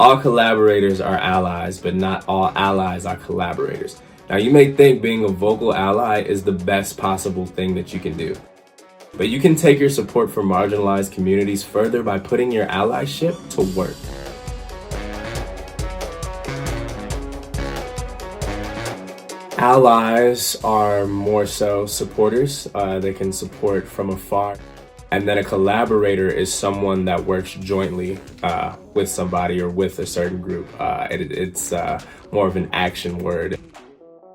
All collaborators are allies, but not all allies are collaborators. Now, you may think being a vocal ally is the best possible thing that you can do, but you can take your support for marginalized communities further by putting your allyship to work. Allies are more so supporters. They can support from afar. And then a collaborator is someone that works jointly with somebody or with a certain group. It's more of an action word.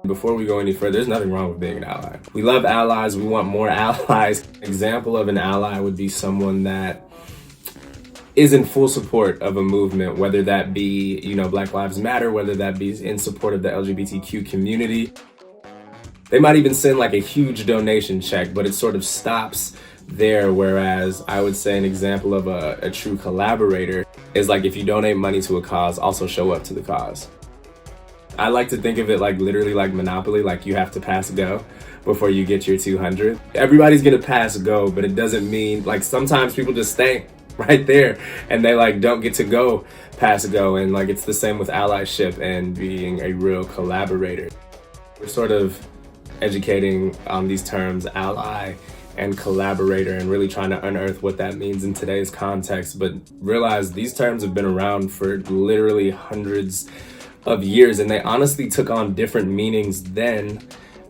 Before we go any further, there's nothing wrong with being an ally. We love allies. We want more allies. An example of an ally would be someone that is in full support of a movement, whether that be, Black Lives Matter, whether that be in support of the LGBTQ community. They might even send like a huge donation check, but it sort of stops there. Whereas I would say an example of a true collaborator is like, if you donate money to a cause, also show up to the cause. I like to think of it like literally like Monopoly, like you have to pass go before you get your 200. Everybody's gonna pass go, but it doesn't mean, like, sometimes people just stay right there and they like don't get to go past go. And like, it's the same with allyship and being a real collaborator. We're sort of educating on these terms, ally and collaborator, and really trying to unearth what that means in today's context, but realize these terms have been around for literally hundreds of years, and they honestly took on different meanings then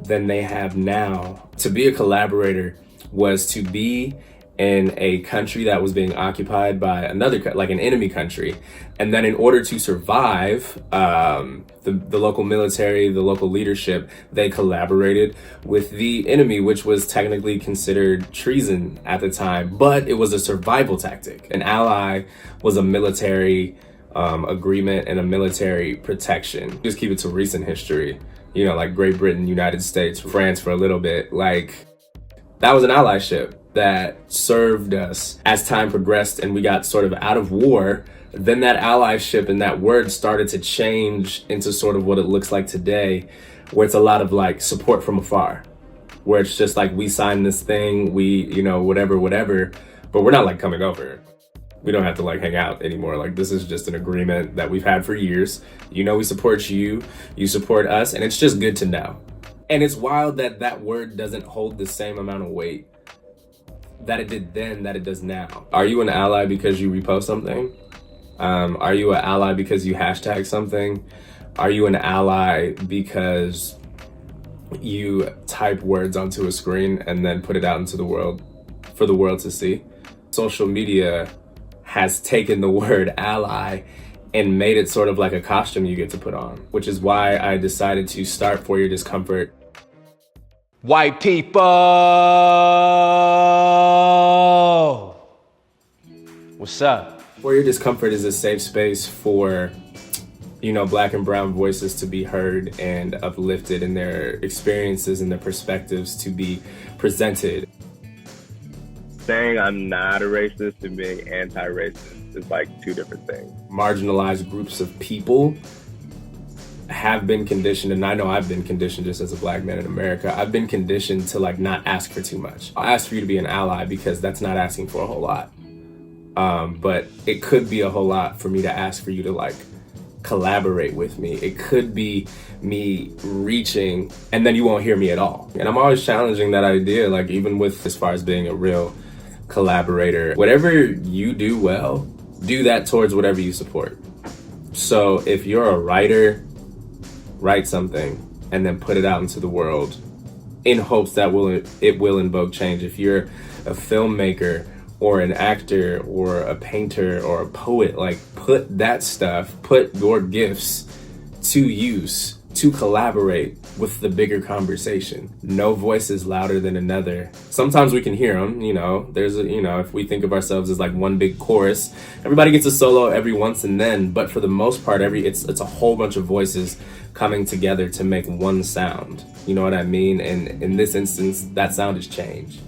than they have now. To be a collaborator was to be in a country that was being occupied by another, like an enemy country. And then in order to survive, the local military, the local leadership, they collaborated with the enemy, which was technically considered treason at the time, but it was a survival tactic. An ally was a military agreement and a military protection. Just keep it to recent history, like Great Britain, United States, France for a little bit, like that was an allyship that served us. As time progressed and we got sort of out of war, then that allyship and that word started to change into sort of what it looks like today, where it's a lot of like support from afar, where it's just like, we signed this thing, we, whatever, but we're not like coming over. We don't have to like hang out anymore. Like, this is just an agreement that we've had for years. We support you, you support us, and it's just good to know. And it's wild that that word doesn't hold the same amount of weight that it did then that it does now. Are you an ally because you repost something? Are you an ally because you hashtag something? Are you an ally because you type words onto a screen and then put it out into the world for the world to see? Social media has taken the word ally and made it sort of like a costume you get to put on, which is why I decided to start For Your Discomfort. White people! What's up? For Your Discomfort is a safe space for, Black and brown voices to be heard and uplifted, and their experiences and their perspectives to be presented. Saying I'm not a racist and being anti-racist is like two different things. Marginalized groups of people have been conditioned, and I know I've been conditioned just as a Black man in America. I've been conditioned to like not ask for too much. I'll ask for you to be an ally because that's not asking for a whole lot. But it could be a whole lot for me to ask for you to like collaborate with me. It could be me reaching and then you won't hear me at all. And I'm always challenging that idea, like even with as far as being a real collaborator, whatever you do well, do that towards whatever you support. So if you're a writer, write something and then put it out into the world in hopes that it will invoke change. If you're a filmmaker or an actor or a painter or a poet, like put that stuff, put your gifts to use to collaborate with the bigger conversation. No voice is louder than another. Sometimes we can hear them, there's if we think of ourselves as like one big chorus, everybody gets a solo every once and then, but for the most part, it's a whole bunch of voices coming together to make one sound. You know what I mean? And in this instance, that sound is change.